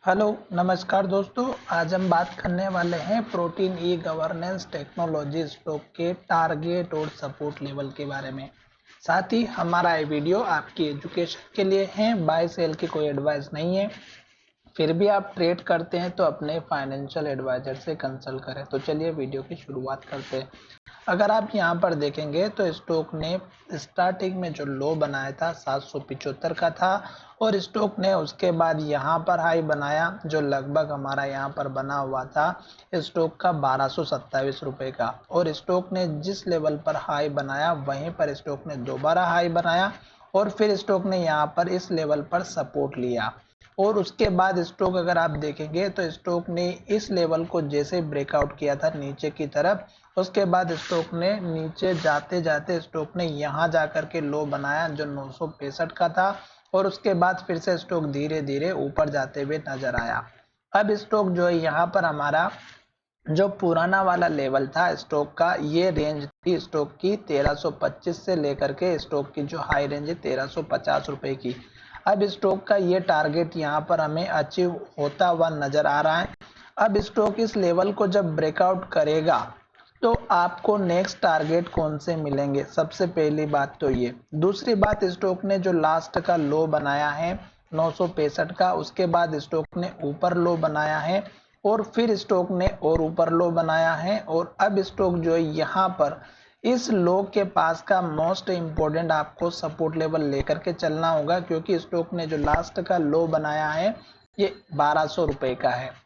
Hello नमस्कार दोस्तों। आज हम बात करने वाले हैं protein e governance technology stock के टारगेट और सपोर्ट लेवल के बारे में। साथ ही हमारा ये वीडियो आपकी एजुकेशन के लिए है, बाय सेल की कोई एडवाइस नहीं है। फिर भी आप ट्रेड करते हैं तो अपने फाइनेंशियल एडवाइजर से कंसल्ट करें। तो चलिए वीडियो की शुरुआत करते हैं। अगर आप यहाँ पर देखेंगे तो स्टॉक ने स्टार्टिंग में जो लो बनाया था 775 का था, और स्टॉक ने उसके बाद यहाँ पर हाई बनाया जो लगभग हमारा यहाँ पर बना हुआ था स्टॉक का 1227 रुपए का। और स्टॉक ने जिस लेवल पर हाई बनाया वहीं पर स्टॉक ने दोबारा हाई बनाया, और फिर स्टॉक ने यहाँ पर इस लेवल पर सपोर्ट लिया। और उसके बाद स्टॉक अगर आप देखेंगे तो स्टॉक ने इस लेवल को जैसे ब्रेकआउट किया था नीचे की तरफ, उसके बाद स्टॉक ने नीचे जाते जाते स्टॉक ने यहाँ जाकर के लो बनाया जो 965 का था, और उसके बाद फिर से स्टॉक धीरे धीरे ऊपर जाते हुए नजर आया। अब स्टॉक जो है यहाँ पर हमारा जो पुराना वाला लेवल था स्टॉक का, ये रेंज थी स्टॉक की 1325 से लेकर के स्टॉक की जो हाई रेंज है 1350 रुपए की। अब स्टॉक का ये टारगेट यहाँ पर हमें अचीव होता हुआ नजर आ रहा है। अब स्टॉक इस लेवल को जब ब्रेकआउट करेगा तो आपको नेक्स्ट टारगेट कौन से मिलेंगे, सबसे पहली बात तो ये। दूसरी बात, स्टॉक ने जो लास्ट का लो बनाया है 965 का, उसके बाद स्टॉक ने ऊपर लो बनाया है, और फिर स्टॉक ने और ऊपर लो बनाया है, और अब स्टॉक जो है यहाँ पर इस लो के पास का मोस्ट इम्पोर्टेंट आपको सपोर्ट लेवल लेकर के चलना होगा, क्योंकि स्टॉक ने जो लास्ट का लो बनाया है ये 1200 रुपए का है।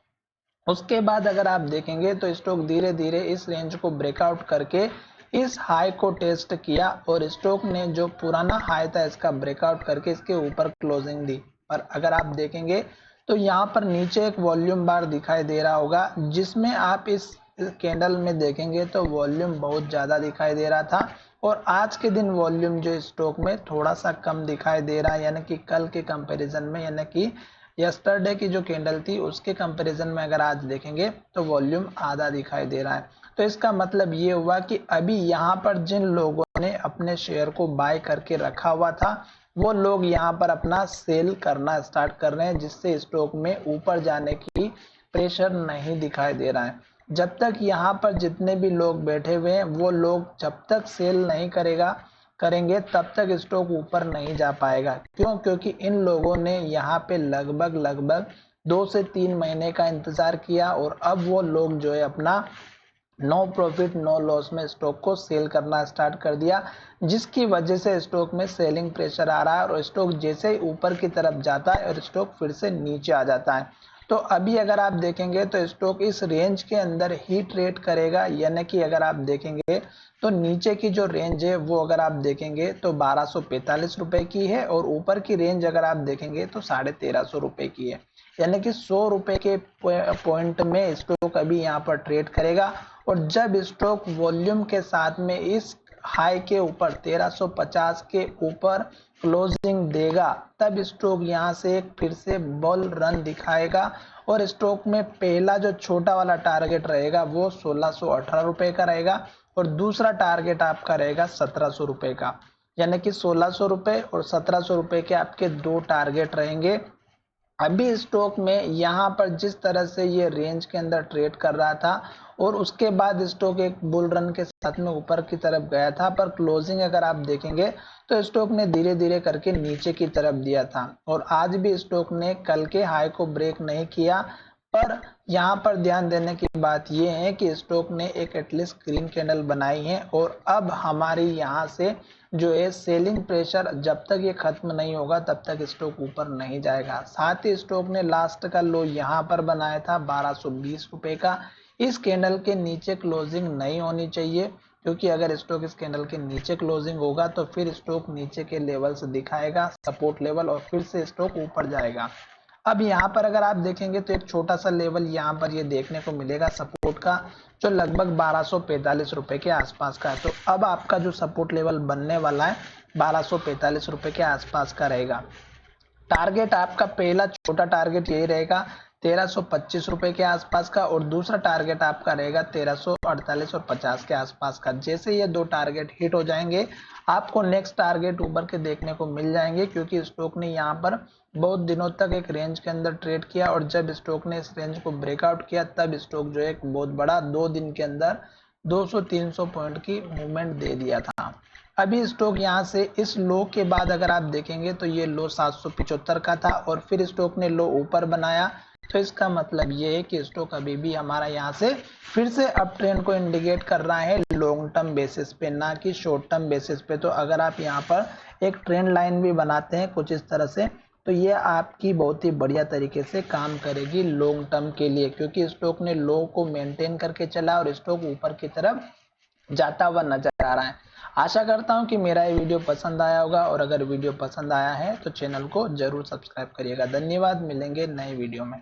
उसके बाद अगर आप देखेंगे तो स्टॉक धीरे धीरे इस रेंज को ब्रेकआउट करके इस हाई को टेस्ट किया, और स्टॉक ने जो पुराना हाई था इसका ब्रेकआउट करके इसके ऊपर क्लोजिंग दी। और अगर आप देखेंगे तो यहाँ पर नीचे एक वॉल्यूम बार दिखाई दे रहा होगा, जिसमें आप इस कैंडल में देखेंगे तो वॉल्यूम बहुत ज्यादा दिखाई दे रहा था, और आज के दिन वॉल्यूम जो स्टॉक में थोड़ा सा कम दिखाई दे रहा है, यानी कि कल के कंपैरिजन में, यानी कि यस्टरडे की जो कैंडल थी उसके कंपैरिजन में अगर आज देखेंगे तो वॉल्यूम आधा दिखाई दे रहा है। तो इसका मतलब ये हुआ कि अभी यहाँ पर जिन लोगों ने अपने शेयर को बाय करके रखा हुआ था वो लोग यहाँ पर अपना सेल करना स्टार्ट कर रहे हैं, जिससे स्टॉक में ऊपर जाने की प्रेशर नहीं दिखाई दे रहा है। जब तक यहाँ पर जितने भी लोग बैठे हुए हैं वो लोग जब तक सेल नहीं करेंगे तब तक स्टॉक ऊपर नहीं जा पाएगा। क्यों? क्योंकि इन लोगों ने यहाँ पे लगभग लगभग 2 से 3 महीने का इंतजार किया, और अब वो लोग जो है अपना नो प्रॉफिट नो लॉस में स्टॉक को सेल करना स्टार्ट कर दिया, जिसकी वजह से स्टॉक में सेलिंग प्रेशर आ रहा है, और स्टॉक जैसे ही ऊपर की तरफ जाता है और स्टॉक फिर से नीचे आ जाता है। तो अभी अगर आप देखेंगे तो स्टॉक इस रेंज के अंदर ही ट्रेड करेगा, यानी कि अगर आप देखेंगे तो नीचे की जो रेंज है वो अगर आप देखेंगे तो 1245 रुपए की है, और ऊपर की रेंज अगर आप देखेंगे तो 1350 रुपए की है। यानी कि 100 रुपए के पॉइंट में स्टॉक अभी यहाँ पर ट्रेड करेगा, और जब स्टॉक वॉल्यूम के साथ में इस हाई के ऊपर 1350 के ऊपर क्लोजिंग देगा तब स्टॉक यहाँ से एक फिर से बुल रन दिखाएगा, और स्टॉक में पहला जो छोटा वाला टारगेट रहेगा वो 1618 रुपए का रहेगा, और दूसरा टारगेट आपका रहेगा 1700 रुपए का। यानी कि 1600 रुपए और 1700 रुपए के आपके दो टारगेट रहेंगे। अभी स्टॉक में यहाँ पर जिस तरह से ये रेंज के अंदर ट्रेड कर रहा था, और उसके बाद स्टॉक एक बुल रन के साथ में ऊपर की तरफ गया था, पर क्लोजिंग अगर आप देखेंगे तो स्टॉक ने धीरे धीरे करके नीचे की तरफ दिया था, और आज भी स्टॉक ने कल के हाई को ब्रेक नहीं किया। पर यहाँ पर ध्यान देने की बात यह है कि स्टॉक ने एक एटलीस्ट ग्रीन कैंडल बनाई है, और अब हमारी यहाँ से जो है सेलिंग प्रेशर जब तक ये खत्म नहीं होगा तब तक स्टॉक ऊपर नहीं जाएगा। साथ ही स्टॉक ने लास्ट का लो यहाँ पर बनाया था 1220 रुपए का। इस कैंडल के नीचे क्लोजिंग नहीं होनी चाहिए, क्योंकि अगर स्टॉक इस कैंडल के नीचे क्लोजिंग होगा तो फिर स्टॉक नीचे के लेवल्स दिखाएगा सपोर्ट लेवल, और फिर से स्टॉक ऊपर जाएगा। अब यहाँ पर अगर आप देखेंगे तो एक छोटा सा लेवल यहाँ पर ये देखने को मिलेगा सपोर्ट का, जो लगभग 1245 रुपए के आसपास का है। तो अब आपका जो सपोर्ट लेवल बनने वाला है 1245 रुपए के आसपास का रहेगा। टारगेट आपका पहला छोटा टारगेट यही रहेगा 1325 रुपए के आसपास का, और दूसरा टारगेट आपका रहेगा 1348 और 50 के आसपास का। जैसे ये दो टारगेट हिट हो जाएंगे, आपको नेक्स्ट टारगेट ऊपर के देखने को मिल जाएंगे, क्योंकि स्टॉक ने यहाँ पर बहुत दिनों तक एक रेंज के अंदर ट्रेड किया, और जब स्टॉक ने इस रेंज को ब्रेकआउट किया तब स्टॉक जो है एक बहुत बड़ा 2 दिन के अंदर 200-300 पॉइंट की मूवमेंट दे दिया था। अभी स्टॉक यहाँ से इस लो के बाद अगर आप देखेंगे तो ये लो 775 का था, और फिर स्टॉक ने लो ऊपर बनाया। तो इसका मतलब ये है कि स्टॉक अभी भी हमारा यहाँ से फिर से अप ट्रेंड को इंडिकेट कर रहा है लॉन्ग टर्म बेसिस पे, ना कि शॉर्ट टर्म बेसिस पे। तो अगर आप यहाँ पर एक ट्रेंड लाइन भी बनाते हैं कुछ इस तरह से, तो ये आपकी बहुत ही बढ़िया तरीके से काम करेगी लॉन्ग टर्म के लिए, क्योंकि स्टॉक ने लो को मेंटेन करके चला और स्टॉक ऊपर की तरफ जाता हुआ नजर आ रहा है। आशा करता हूं कि मेरा ये वीडियो पसंद आया होगा, और अगर वीडियो पसंद आया है तो चैनल को जरूर सब्सक्राइब करिएगा। धन्यवाद, मिलेंगे नए वीडियो में।